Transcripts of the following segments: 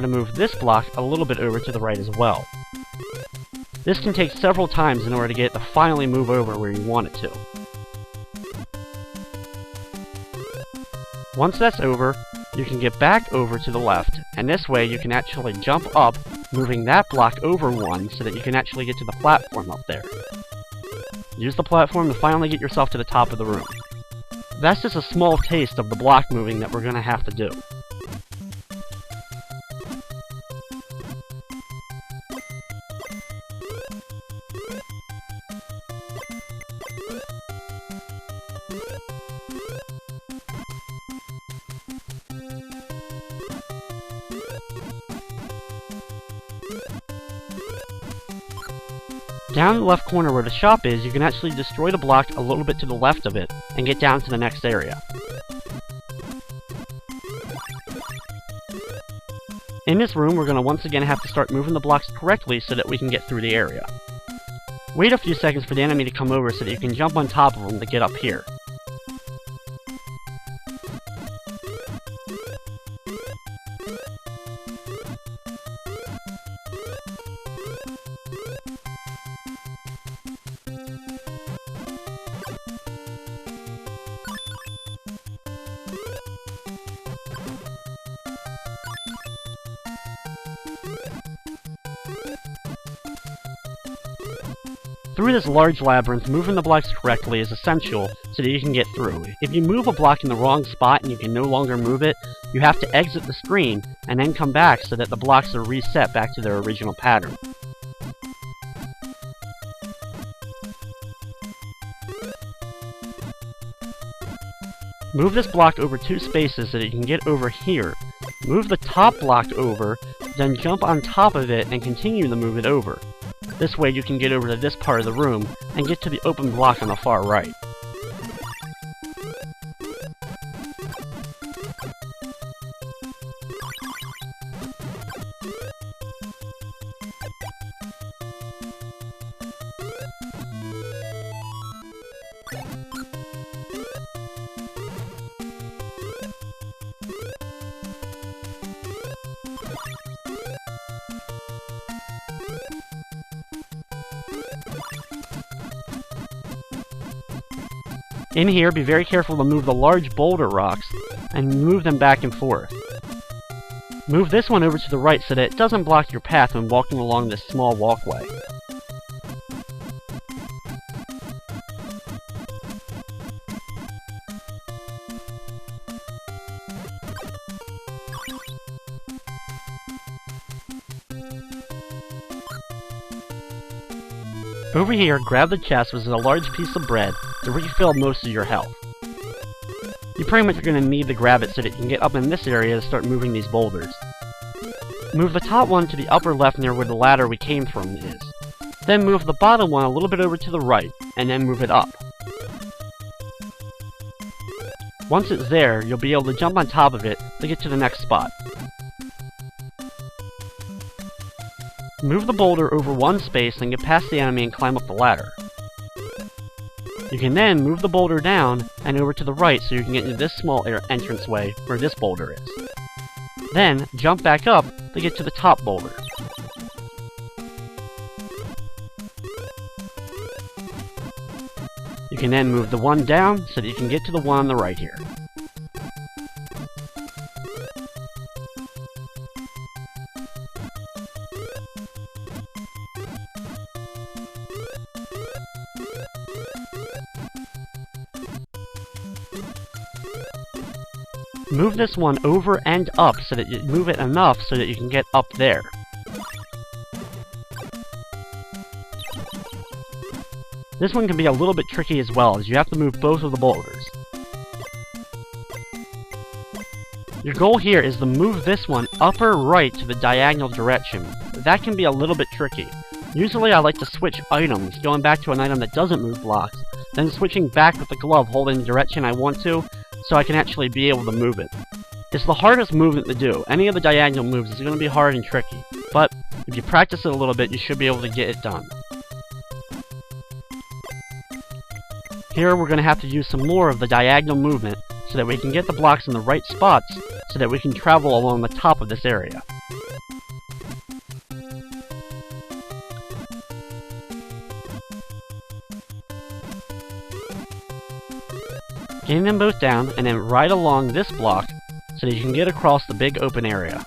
to move this block a little bit over to the right as well. This can take several times in order to get it to finally move over where you want it to. Once that's over, you can get back over to the left, and this way you can actually jump up, moving that block over one so that you can actually get to the platform up there. Use the platform to finally get yourself to the top of the room. That's just a small taste of the block moving that we're going to have to do. Down in the left corner where the shop is, you can actually destroy the block a little bit to the left of it and get down to the next area. In this room, we're going to once again have to start moving the blocks correctly so that we can get through the area. Wait a few seconds for the enemy to come over so that you can jump on top of them to get up here. Through this large labyrinth, moving the blocks correctly is essential so that you can get through. If you move a block in the wrong spot and you can no longer move it, you have to exit the screen and then come back so that the blocks are reset back to their original pattern. Move this block over 2 spaces so that you can get over here. Move the top block over, then jump on top of it and continue to move it over. This way you can get over to this part of the room and get to the open block on the far right. In here, be very careful to move the large boulder rocks and move them back and forth. Move this one over to the right so that it doesn't block your path when walking along this small walkway. Over here, grab the chest, which is a large piece of bread, to refill most of your health. You pretty much are going to need to grab it so that you can get up in this area to start moving these boulders. Move the top one to the upper left near where the ladder we came from is. Then move the bottom one a little bit over to the right, and then move it up. Once it's there, you'll be able to jump on top of it to get to the next spot. Move the boulder over 1 space and get past the enemy and climb up the ladder. You can then move the boulder down and over to the right so you can get into this small entranceway where this boulder is. Then, jump back up to get to the top boulder. You can then move the one down so that you can get to the one on the right here. Move this one over and up so that you move it enough so that you can get up there. This one can be a little bit tricky as well, as you have to move both of the boulders. Your goal here is to move this one upper right to the diagonal direction. That can be a little bit tricky. Usually I like to switch items, going back to an item that doesn't move blocks, then switching back with the glove holding the direction I want to, so I can actually be able to move it. It's the hardest movement to do. Any of the diagonal moves is going to be hard and tricky, but if you practice it a little bit, you should be able to get it done. Here we're going to have to use some more of the diagonal movement so that we can get the blocks in the right spots so that we can travel along the top of this area. Getting them both down, and then right along this block so that you can get across the big open area.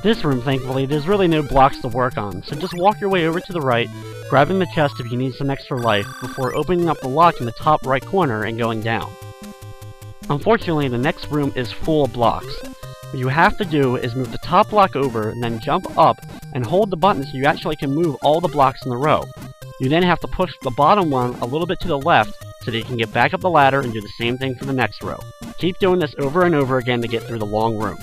This room, thankfully, there's really no blocks to work on, so just walk your way over to the right, grabbing the chest if you need some extra life, before opening up the lock in the top right corner and going down. Unfortunately, the next room is full of blocks. What you have to do is move the top block over, and then jump up, and hold the button so you actually can move all the blocks in the row. You then have to push the bottom one a little bit to the left, so that you can get back up the ladder and do the same thing for the next row. Keep doing this over and over again to get through the long room.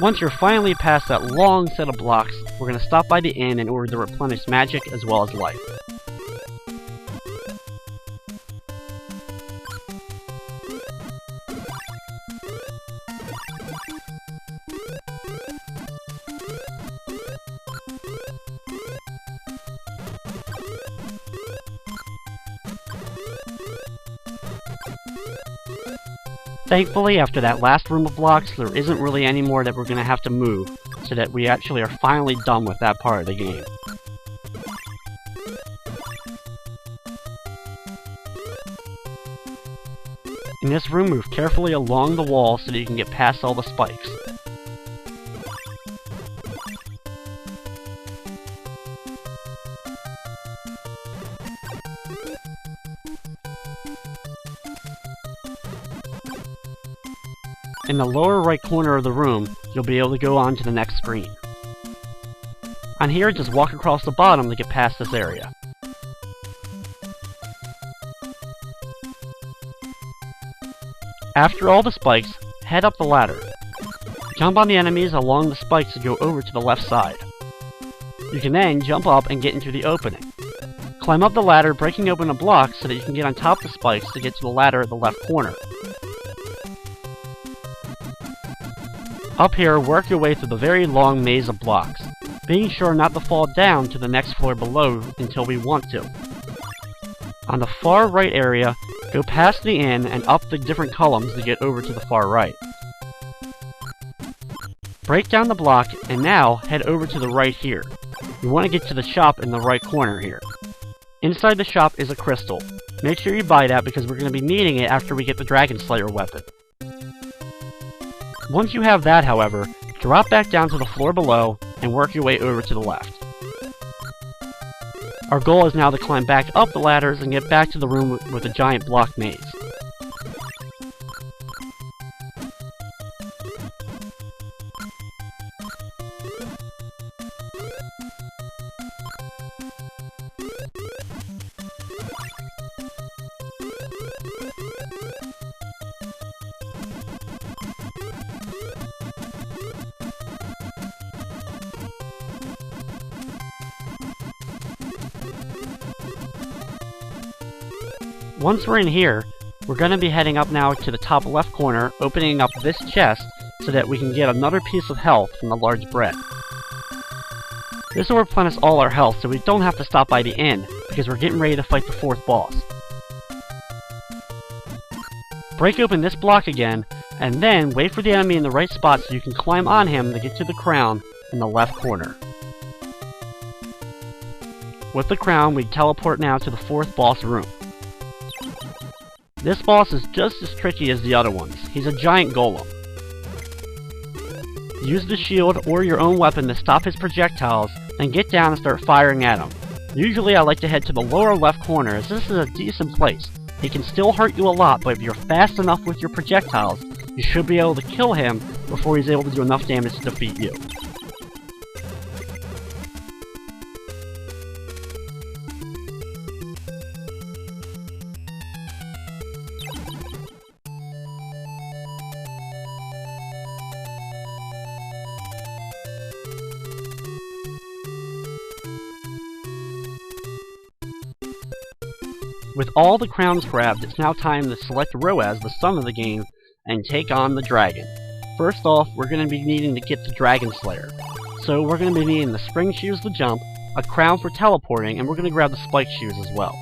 Once you're finally past that long set of blocks, we're going to stop by the inn in order to replenish magic as well as life. Thankfully, after that last room of blocks, there isn't really any more that we're going to have to move, so that we actually are finally done with that part of the game. In this room, move carefully along the wall so that you can get past all the spikes. In the lower right corner of the room, you'll be able to go on to the next screen. On here, just walk across the bottom to get past this area. After all the spikes, head up the ladder. Jump on the enemies along the spikes to go over to the left side. You can then jump up and get into the opening. Climb up the ladder, breaking open a block so that you can get on top of the spikes to get to the ladder at the left corner. Up here, work your way through the very long maze of blocks, being sure not to fall down to the next floor below until we want to. On the far right area, go past the inn and up the different columns to get over to the far right. Break down the block, and now head over to the right here. You want to get to the shop in the right corner here. Inside the shop is a crystal. Make sure you buy that because we're going to be needing it after we get the Dragon Slayer weapon. Once you have that, however, drop back down to the floor below and work your way over to the left. Our goal is now to climb back up the ladders and get back to the room with the giant block maze. Once we're in here, we're going to be heading up now to the top left corner, opening up this chest so that we can get another piece of health from the large bread. This will replenish all our health so we don't have to stop by the inn, because we're getting ready to fight the fourth boss. Break open this block again, and then wait for the enemy in the right spot so you can climb on him to get to the crown in the left corner. With the crown, we teleport now to the fourth boss room. This boss is just as tricky as the other ones. He's a giant golem. Use the shield or your own weapon to stop his projectiles, then get down and start firing at him. Usually I like to head to the lower left corner as this is a decent place. He can still hurt you a lot, but if you're fast enough with your projectiles, you should be able to kill him before he's able to do enough damage to defeat you. With all the crowns grabbed, it's now time to select Roas, the son of the game, and take on the dragon. First off, we're going to be needing to get the Dragon Slayer. So we're going to be needing the spring shoes to jump, a crown for teleporting, and we're going to grab the spike shoes as well.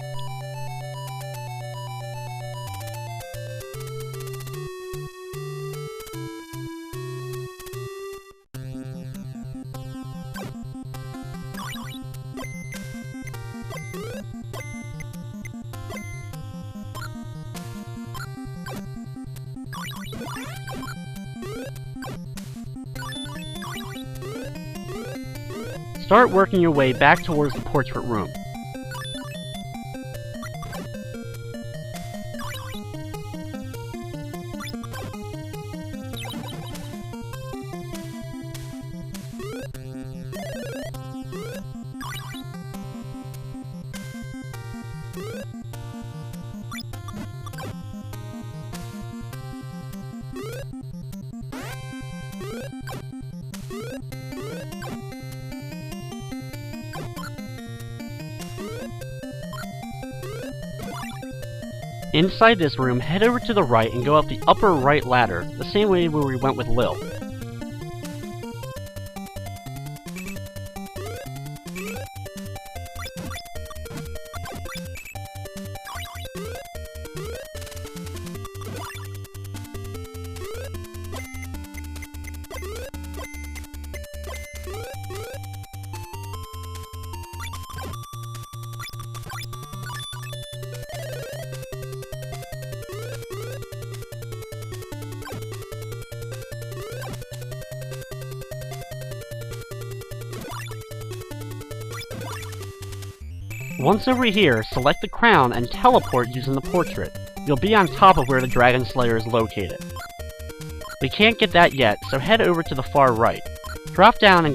Start working your way back towards the portrait room. Inside this room, head over to the right and go up the upper right ladder, the same way where we went with Lil. Once over here, select the crown and teleport using the portrait. You'll be on top of where the Dragon Slayer is located. We can't get that yet, so head over to the far right. Drop down and